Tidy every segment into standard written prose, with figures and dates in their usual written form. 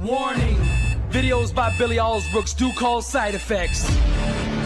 Warning, videos by Billy Alsbrooks do cause side effects.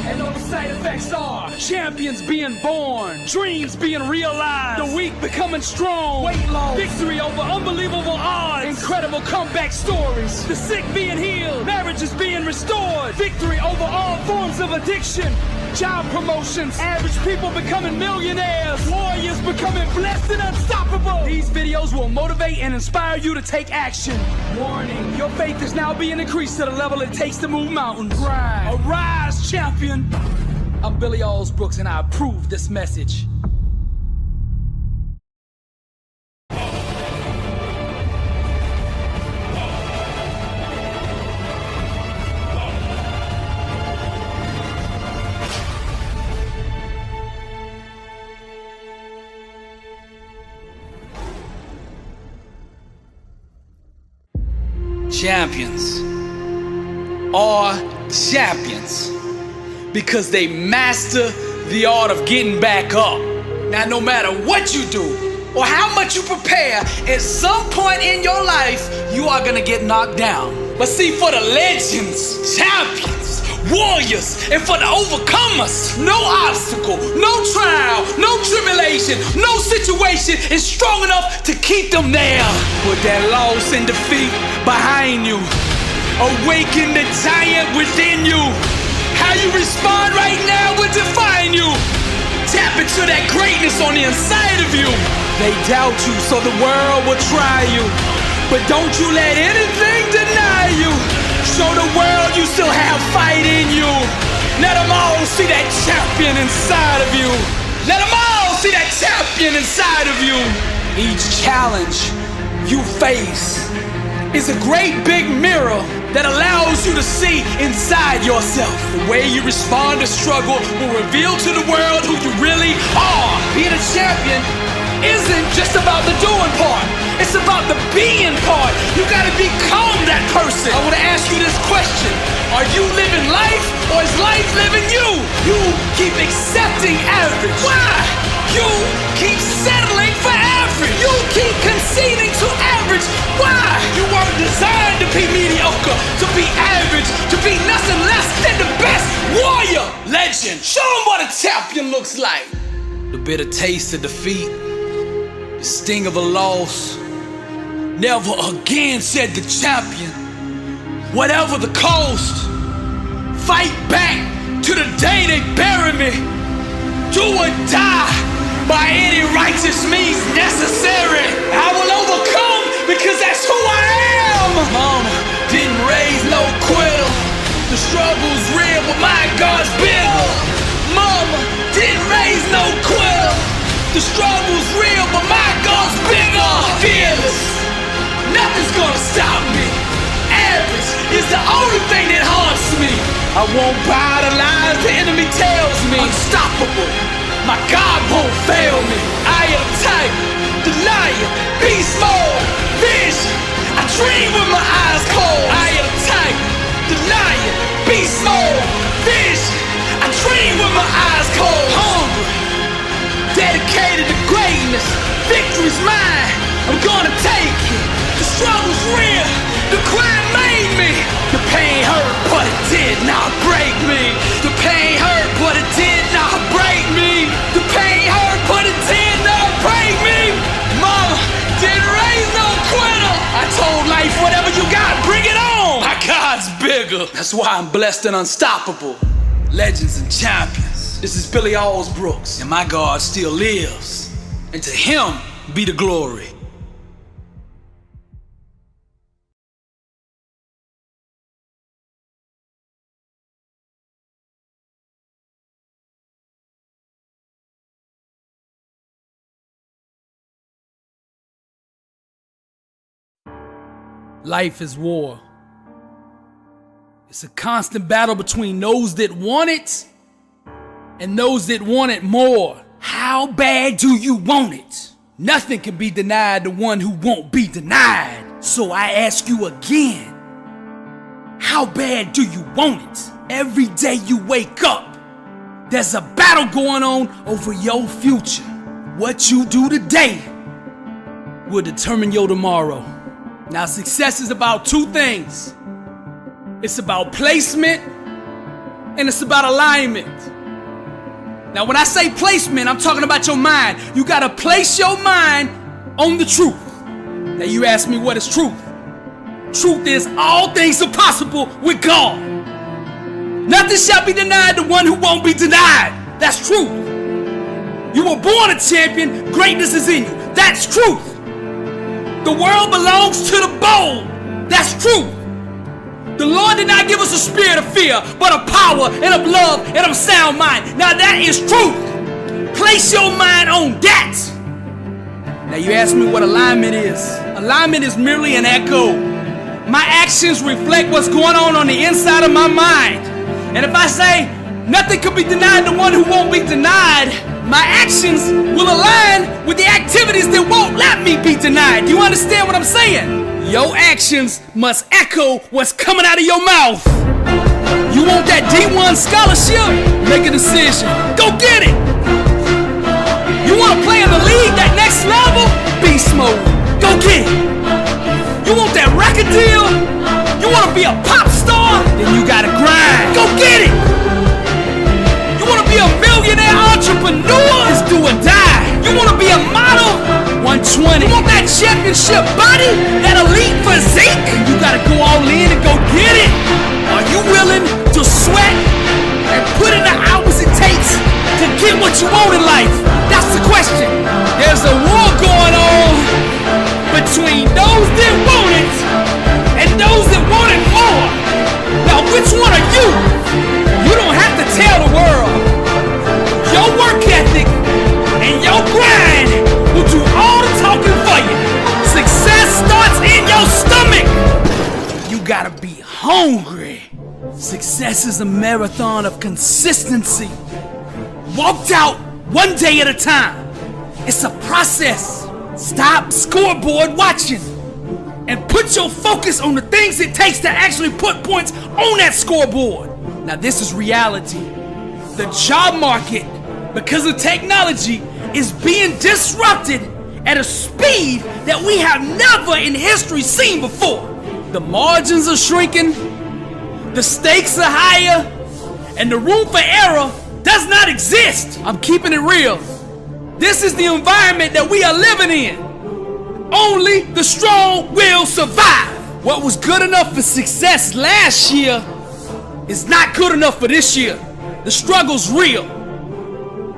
And those side effects are champions being born, dreams being realized, the weak becoming strong, weight loss, victory over unbelievable odds, incredible comeback stories, the sick being healed, marriages being restored, victory over all forms of addiction, job promotions, average people becoming millionaires, warriors becoming blessed and unstoppable. These videos will motivate and inspire you to take action. Warning, your faith is now being increased to the level it takes to move mountains. Arise, champion. I'm Billy Alsbrooks and I approve this message. Champions are champions because they master the art of getting back up. Now, no matter what you do or how much you prepare, at some point in your life, you are gonna get knocked down. But see, for the legends, champions, warriors, and for the overcomers, no obstacle, no trial, no tribulation, no situation is strong enough to keep them there. Put that loss and defeat behind you. Awaken the giant within you. How you respond right now will define you. Tap into that greatness on the inside of you. They doubt you, so the world will try you. But don't you let anything deny you. Show the world you still have fight in you. Let them all see that champion inside of you. Let them all see that champion inside of you. Each challenge you face is a great big mirror that allows you to see inside yourself. The way you respond to struggle will reveal to the world who you really are. Being a champion isn't just about the doing part. It's about the being part. You gotta become that person. I wanna ask you this question. Are you living life or is life living you? You keep accepting average. Why? You keep settling for average. You keep conceding to average. Why? You weren't designed to be mediocre, to be average, to be nothing less than the best warrior. Legend. Show them what a champion looks like. The bitter taste of defeat, the sting of a loss. Never again, said the champion. Whatever the cost, fight back to the day they bury me. Do or die by any righteous means necessary. I will overcome because that's who I am. Mama didn't raise no quitter. The struggle's real, but my God's bigger. Mama didn't raise no quitter. The struggle's real, but my God's bigger. Fearless, nothing's gonna stop me. Average is the only thing that haunts me. I won't buy the lies the enemy tells me. Unstoppable, my God won't fail me. I am type, the lion, beast mode, vision. I dream with my eyes cold. I am type, the lion, beast mode, vision. I dream with my eyes cold. Hungry, dedicated to greatness. Victory's mine, I'm gonna take it. The struggle's real, the crime made me. The pain hurt, but it did not break me. The pain hurt, but it did not break me. The pain hurt, but it did not break me. Mama didn't raise no quitter. I told life, whatever you got, bring it on. My God's bigger. That's why I'm blessed and unstoppable. Legends and champions. This is Billy Alsbrooks, and my God still lives. And to him be the glory. Life is war. It's a constant battle between those that want it and those that want it more. How bad do you want it? Nothing can be denied the one who won't be denied. So I ask you again, how bad do you want it? Every day you wake up, there's a battle going on over your future. What you do today will determine your tomorrow. Now, success is about two things. It's about placement and it's about alignment. Now, when I say placement, I'm talking about your mind. You gotta place your mind on the truth. Now, you ask me, what is truth? Truth is all things are possible with God. Nothing shall be denied the one who won't be denied. That's truth. You were born a champion. Greatness is in you. That's truth. The world belongs to the bold. That's truth. The Lord did not give us a spirit of fear, but of power and of love and of sound mind. Now that is truth. Place your mind on that. Now you ask me what alignment is. Alignment is merely an echo. My actions reflect what's going on the inside of my mind. And if I say nothing could be denied the one who won't be denied, my actions will align with the activities that won't let me be denied. Do you understand what I'm saying? Your actions must echo what's coming out of your mouth. You want that D1 scholarship? Make a decision. Go get it. You want to play in the league, that next level? Beast mode. Go get it. You want that record deal? You want to be a pop star? Then you gotta grind. Go get it. You want to be a millionaire entrepreneur? It's do or die. You want to be a model? 120. You want that championship body? That elite physique? You gotta go all in and go get it. Are you willing to sweat and put in the hours it takes to get what you want in life? That's the question. There's a war going on between those that want it and those that want it more. Now, which one are you? You don't have to tell the world. Your work ethic and your grind will do all the talking for you. Success starts in your stomach. You gotta be hungry. Success is a marathon of consistency. Walked out one day at a time. It's a process. Stop scoreboard watching and put your focus on the things it takes to actually put points on that scoreboard. Now, this is reality. The job market, because of technology, is being disrupted at a speed that we have never in history seen before. The margins are shrinking, the stakes are higher, and the room for error does not exist. I'm keeping it real. This is the environment that we are living in. Only the strong will survive. What was good enough for success last year is not good enough for this year. The struggle's real,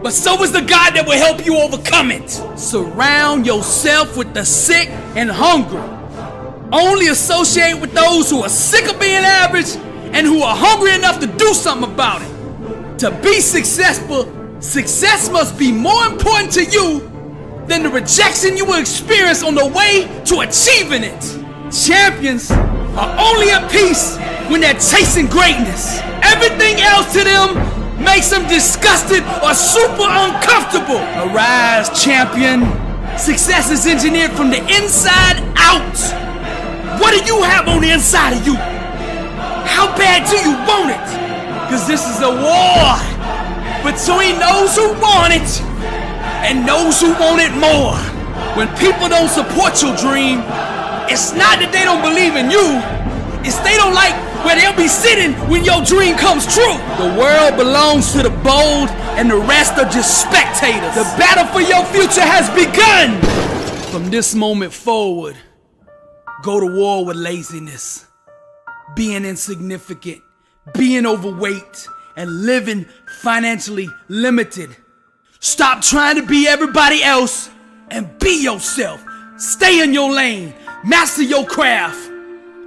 but so is the God that will help you overcome it. Surround yourself with the sick and hungry. Only associate with those who are sick of being average and who are hungry enough to do something about it. To be successful, success must be more important to you than the rejection you will experience on the way to achieving it. Champions are only at peace when they're chasing greatness. Everything else to them makes them disgusted or super uncomfortable. Arise, champion. Success is engineered from the inside out. What do you have on the inside of you? How bad do you want it? Because this is a war between those who want it and those who want it more. When people don't support your dream, it's not that they don't believe in you, it's they don't like where they'll be sitting when your dream comes true. The world belongs to the bold and the rest are just spectators. The battle for your future has begun. From this moment forward, go to war with laziness, being insignificant, being overweight, and living financially limited. Stop trying to be everybody else and be yourself. Stay in your lane, master your craft,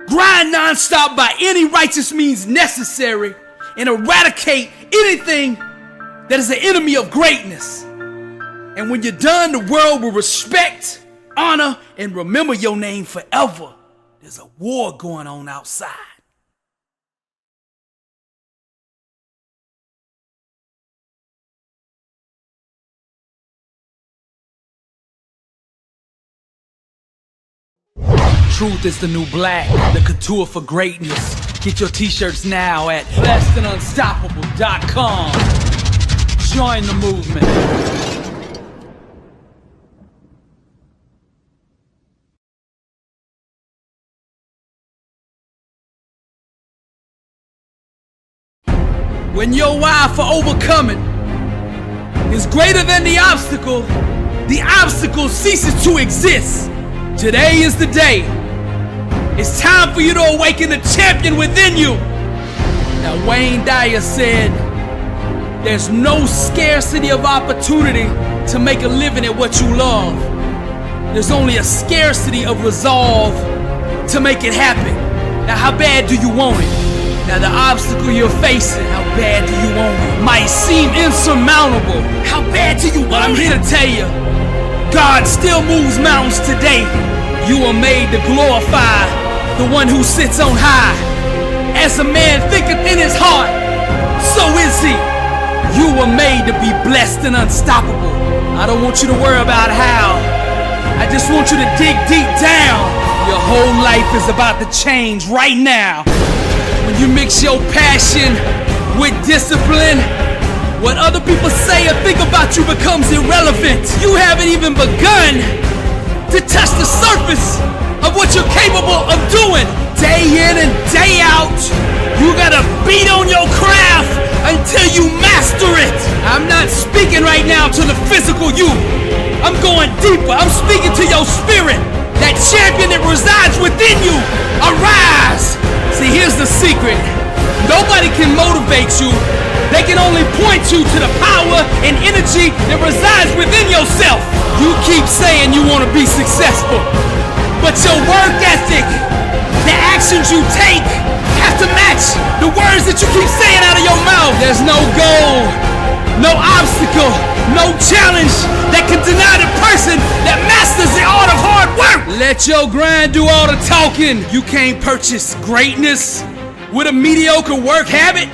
grind non-stop by any righteous means necessary, and eradicate anything that is an enemy of greatness. And when you're done, the world will respect, honor, and remember your name forever. There's a war going on outside. Truth is the new black, the couture for greatness. Get your t-shirts now at lessthunstoppable.com. Join the movement. When your why for overcoming is greater than the obstacle ceases to exist. Today is the day. It's time for you to awaken the champion within you. Now, Wayne Dyer said, there's no scarcity of opportunity to make a living at what you love. There's only a scarcity of resolve to make it happen. Now, how bad do you want it? Now, the obstacle you're facing, how bad do you want it? Might seem insurmountable. How bad do you want it? I'm here to tell you, God still moves mountains today. You are made to glorify the one who sits on high. As a man thinketh in his heart, so is he. You were made to be blessed and unstoppable. I don't want you to worry about how. I just want you to dig deep down. Your whole life is about to change right now. When you mix your passion with discipline, what other people say or think about you becomes irrelevant. You haven't even begun to touch the surface of what you're capable of doing. Day in and day out, you gotta beat on your craft until you master it. I'm not speaking right now to the physical you. I'm going deeper. I'm speaking to your spirit. That champion that resides within you. Arise. See, here's the secret. Nobody can motivate you. They can only point you to the power and energy that resides within yourself. You keep saying you want to be successful, but your work ethic, the actions you take, have to match the words that you keep saying out of your mouth. There's no goal, no obstacle, no challenge that can deny the person that masters the art of hard work. Let your grind do all the talking. You can't purchase greatness with a mediocre work habit.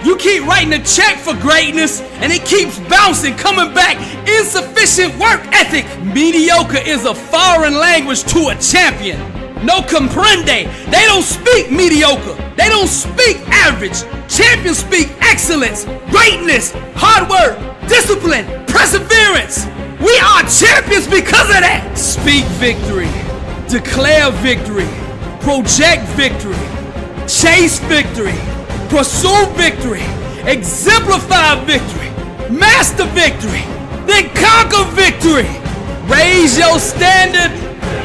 You keep writing a check for greatness and it keeps bouncing, coming back. Insufficient work ethic. Mediocre is a foreign language to a champion. No comprende. They don't speak mediocre. They don't speak average. Champions speak excellence, greatness, hard work, discipline, perseverance. We are champions because of that. Speak victory, declare victory, project victory, chase victory, pursue victory, exemplify victory, master victory, then conquer victory. Raise your standard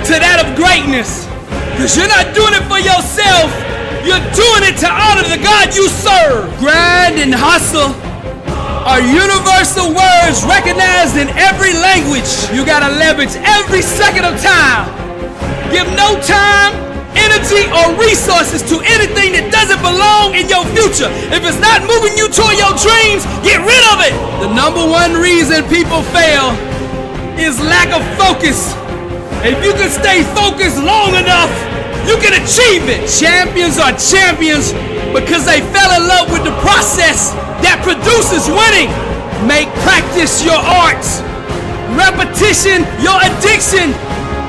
to that of greatness. Because you're not doing it for yourself, you're doing it to honor the God you serve. Grind and hustle are universal words recognized in every language. You gotta leverage every second of time. Give no time, energy, or resources to anything that doesn't belong in your future. If it's not moving you toward your dreams, get rid of it. The number one reason people fail is lack of focus. If you can stay focused long enough, you can achieve it. Champions are champions because they fell in love with the process that produces winning. Make practice your art, repetition your addiction,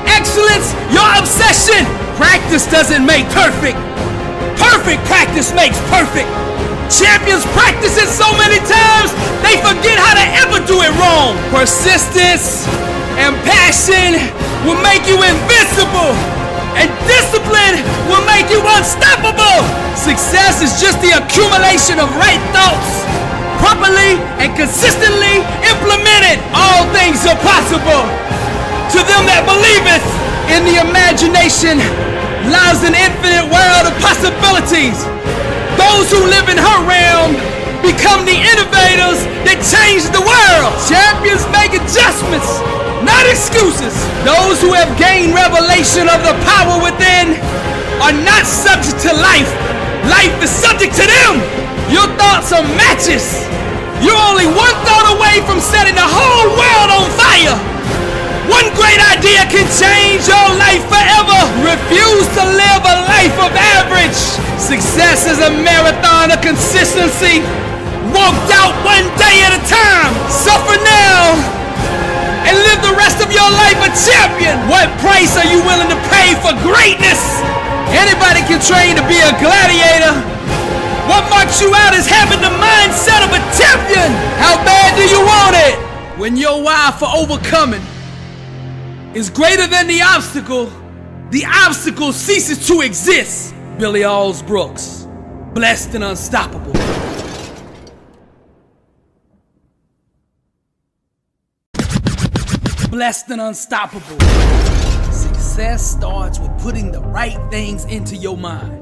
excellence your obsession. Practice doesn't make perfect. Perfect practice makes perfect. Champions practice it so many times, they forget how to ever do it wrong. Persistence and passion will make you invincible, and discipline will make you unstoppable. Success is just the accumulation of right thoughts, properly and consistently implemented. All things are possible to them that believeth. In the imagination lies an infinite world of possibilities. Those who live in her realm become the innovators that change the world. Champions make adjustments, not excuses. Those who have gained revelation of the power within are not subject to life. Life is subject to them. Your thoughts are matches. You're only one thought away from setting the whole world on fire. One great idea can change your life forever. Refuse to live a life of average. Success is a marathon of consistency, walked out one day at a time. Suffer now and live the rest of your life a champion. What price are you willing to pay for greatness? Anybody can train to be a gladiator. What marks you out is having the mindset of a champion. How bad do you want it? When your why for overcoming is greater than the obstacle ceases to exist. Billy Alsbrooks, blessed and unstoppable. Blessed and Unstoppable. Success starts with putting the right things into your mind.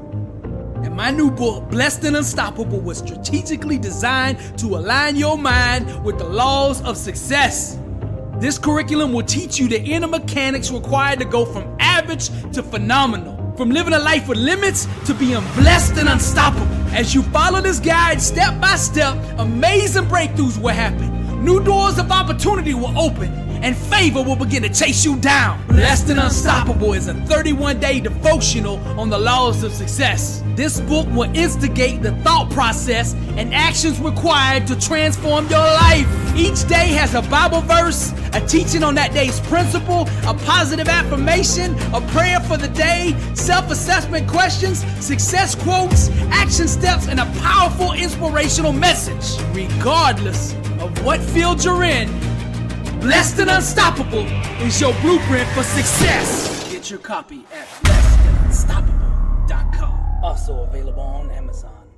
And my new book, Blessed and Unstoppable, was strategically designed to align your mind with the laws of success. This curriculum will teach you the inner mechanics required to go from average to phenomenal. From living a life with limits to being blessed and unstoppable. As you follow this guide step by step, amazing breakthroughs will happen. New doors of opportunity will open, and favor will begin to chase you down. Blessed and Unstoppable is a 31-day devotional on the laws of success. This book will instigate the thought process and actions required to transform your life. Each day has a Bible verse, a teaching on that day's principle, a positive affirmation, a prayer for the day, self-assessment questions, success quotes, action steps, and a powerful inspirational message. Regardless of what field you're in, Blessed and Unstoppable is your blueprint for success. Get your copy at blessedandunstoppable.com. Also available on Amazon.